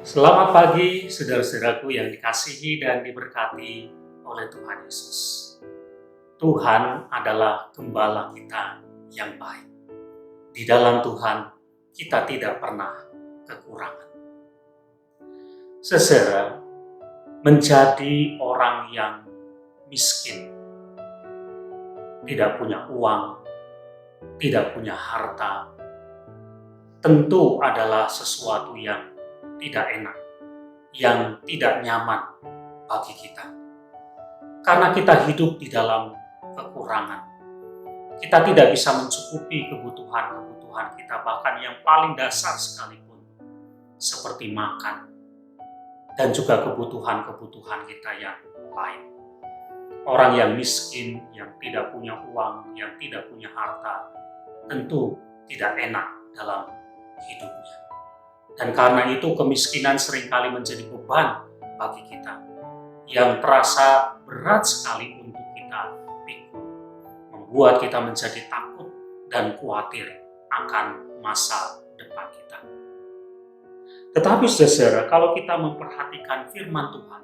Selamat pagi, saudara-saudaraku yang dikasihi dan diberkati oleh Tuhan Yesus. Tuhan adalah gembala kita yang baik. Di dalam Tuhan, kita tidak pernah kekurangan. Saudara, menjadi orang yang miskin, tidak punya uang, tidak punya harta, tentu adalah sesuatu yang tidak enak, yang tidak nyaman bagi kita. Karena kita hidup di dalam kekurangan. Kita tidak bisa mencukupi kebutuhan-kebutuhan kita, bahkan yang paling dasar sekalipun, seperti makan, dan juga kebutuhan-kebutuhan kita yang lain. Orang yang miskin, yang tidak punya uang, yang tidak punya harta, tentu tidak enak dalam hidupnya. Dan karena itu kemiskinan seringkali menjadi beban bagi kita, yang terasa berat sekali untuk kita pikul, membuat kita menjadi takut dan khawatir akan masa depan kita. Tetapi saudara, kalau kita memperhatikan firman Tuhan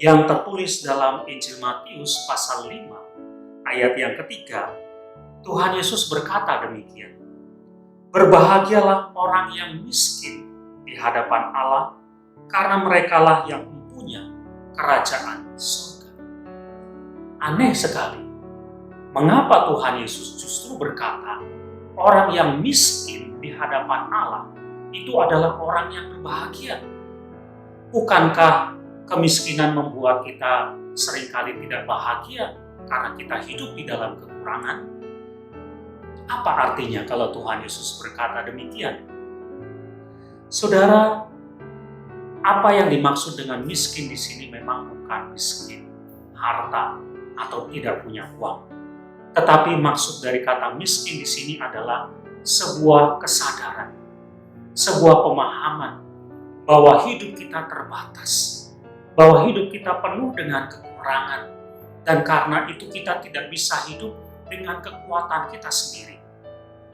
yang tertulis dalam Injil Matius pasal 5 ayat yang ketiga, Tuhan Yesus berkata demikian, "Berbahagialah orang yang miskin di hadapan Allah, karena merekalah yang mempunyai kerajaan surga." Aneh sekali, mengapa Tuhan Yesus justru berkata orang yang miskin di hadapan Allah itu adalah orang yang berbahagia? Bukankah kemiskinan membuat kita seringkali tidak bahagia karena kita hidup di dalam kekurangan? Apa artinya kalau Tuhan Yesus berkata demikian? Saudara, apa yang dimaksud dengan miskin di sini memang bukan miskin harta atau tidak punya uang. Tetapi maksud dari kata miskin di sini adalah sebuah kesadaran, sebuah pemahaman bahwa hidup kita terbatas, bahwa hidup kita penuh dengan kekurangan, dan karena itu kita tidak bisa hidup dengan kekuatan kita sendiri.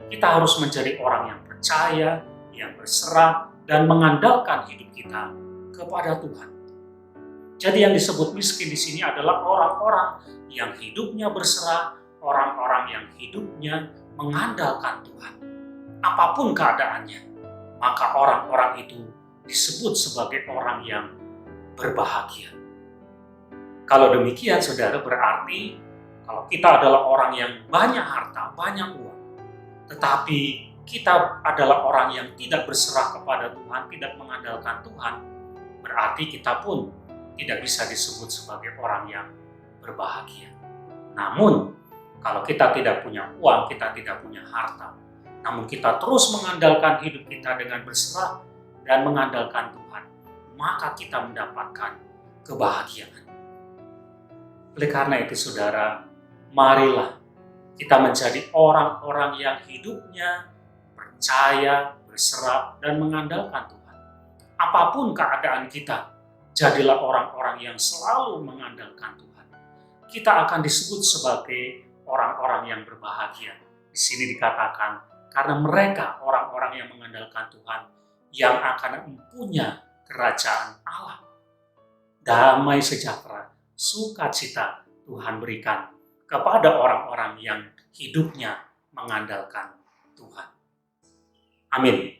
Kita harus menjadi orang yang percaya, yang berserah, dan mengandalkan hidup kita kepada Tuhan. Jadi yang disebut miskin di sini adalah orang-orang yang hidupnya berserah, orang-orang yang hidupnya mengandalkan Tuhan. Apapun keadaannya, maka orang-orang itu disebut sebagai orang yang berbahagia. Kalau demikian, saudara, berarti kalau kita adalah orang yang banyak harta, banyak uang, tetapi kita adalah orang yang tidak berserah kepada Tuhan, tidak mengandalkan Tuhan, berarti kita pun tidak bisa disebut sebagai orang yang berbahagia. Namun, kalau kita tidak punya uang, kita tidak punya harta, namun kita terus mengandalkan hidup kita dengan berserah dan mengandalkan Tuhan, maka kita mendapatkan kebahagiaan. Oleh karena itu, saudara, marilah kita menjadi orang-orang yang hidupnya percaya, berserah, dan mengandalkan Tuhan. Apapun keadaan kita, jadilah orang-orang yang selalu mengandalkan Tuhan. Kita akan disebut sebagai orang-orang yang berbahagia. Di sini dikatakan, karena mereka orang-orang yang mengandalkan Tuhan, yang akan mempunyai kerajaan Allah. Damai sejahtera, sukacita Tuhan berikan kepada orang-orang yang hidupnya mengandalkan Tuhan. Amin.